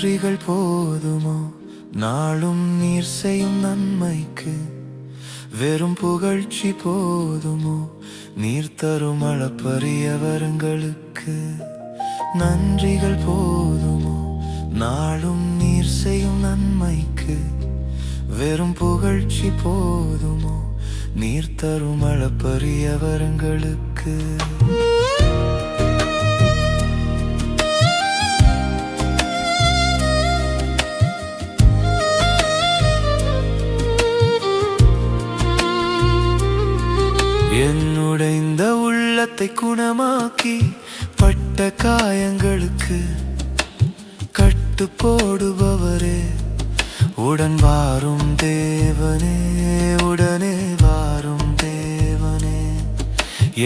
நன்றிகள் போதுமோ நாளும் நீர் செய்யும் நன்மைக்கு? வெறும் புகழ்ச்சி போதுமோ நீர் தரும் அளப்பரிய வரங்களுக்கு? நன்றிகள் போதுமோ நாளும் நீர் செய்யும் நன்மைக்கு? வெறும் புகழ்ச்சி போதுமோ நீர் தரும் அளப்பரிய வரங்களுக்கு? என்னுடைந்த உள்ளத்தை குணமாக்கி பட்ட காயங்களுக்கு கட்டு போடுபவரே, உடன் வாரும் தேவனே, உடனே வாரும் தேவனே.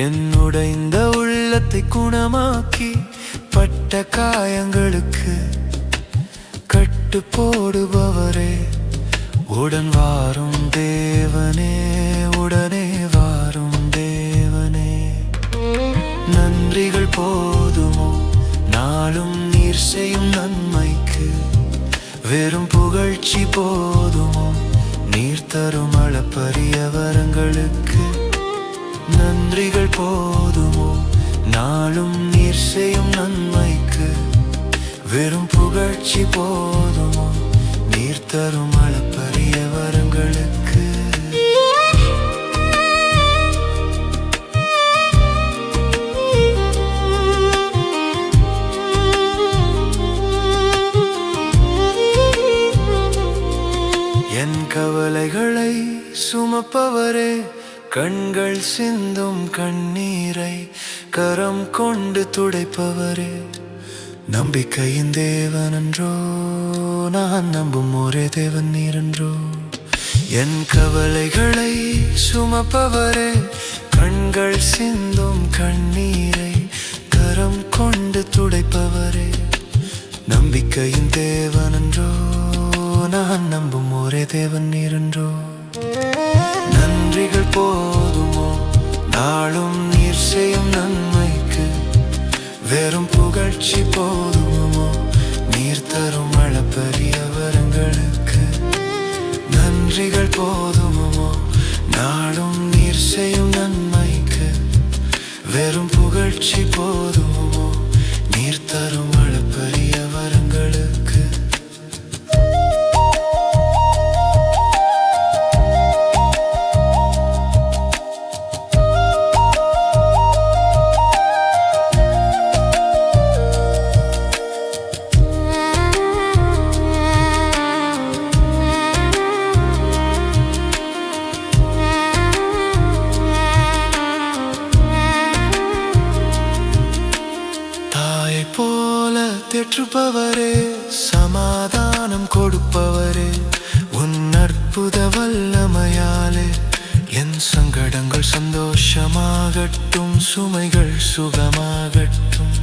என்னுடைந்த உள்ளத்தை குணமாக்கி பட்ட காயங்களுக்கு கட்டு போடுபவரே, உடன் வாரும் தேவனே, உடனே வாரும் தேவனே. நன்றிகள் போதுமோ நாளும் நீர் செய்யும் நன்மைக்கு? வெறும் புகழ்ச்சி போதுமோ நீர் தரும் அளப்பரிய வரங்களுக்கு? நன்றிகள் போதுமோ நாளும் நீர் செய்யும் நன்மைக்கு? வெறும் புகழ்ச்சி போதுமோ நீர் தரும் அளப்பரிய வரங்களுக்கு? என் கவலைகளை சுமப்பவரே, கண்கள் சிந்தும் கண்ணீரை கரம் கொண்டு துடைப்பவரே, நம்பிக்கையின் தேவனன்றோ நான் நம்பும் ஒரே தேவன் நீரன்றோ? என் கவலைகளை சுமப்பவரே, கண்கள் சிந்தும் கண்ணீரை கரம் கொண்டு துடைப்பவரே, நம்பிக்கையின் தேவனன்றோ நான் நம்பும் ஒரே தேவன் நீரன்றோ? நன்றிகள் போதுமோ நாளும் நீர் செய்யும் நன்மைக்கு? வெறும் புகழ்ச்சி போதுமோ நீர் தரும் அளப்பரிய வரங்களுக்கு? நன்றிகள் போதுமோ நாளும் நீர் செய்யும் நன்மைக்கு? வெறும் புகழ்ச்சி போதுமோ நீர் தரும் அளப்பரிய வரங்களுக்கு? தேற்றுபவரே, சமாதானம் கொடுப்பவரே, உன் அற்புத வல்லமையாலே என் சங்கடங்கள் சந்தோஷமாகட்டும், சுமைகள் சுகமாகட்டும்.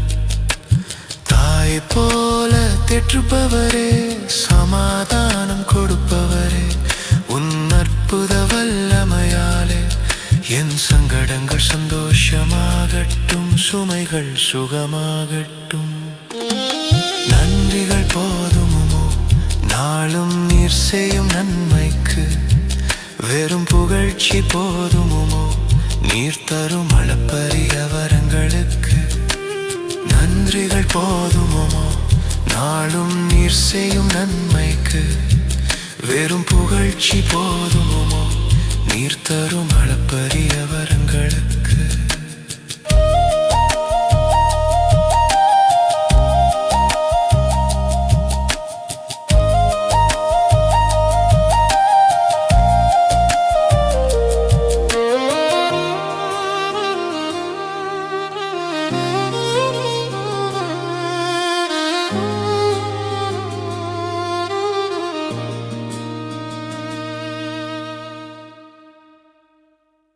தாய் போல தேற்றுபவரே, சமாதானம் கொடுப்பவரே, உன் அற்புத வல்லமையாலே என் சங்கடங்கள் சந்தோஷமாகட்டும், சுமைகள் சுகமாகட்டும். நன்றிகள் போதுமோ நாளும் நீர் செய்யும் நன்மைக்கு? வெறும் புகழ்ச்சி போதுமோ நீர் தரும் அளப்பரிய வரங்களுக்கு? நன்றிகள் போதுமோ நாளும் நீர் செய்யும் நன்மைக்கு? வெறும் புகழ்ச்சி போதுமோ நீர் தரும் அளப்பரிய வரங்களுக்கு?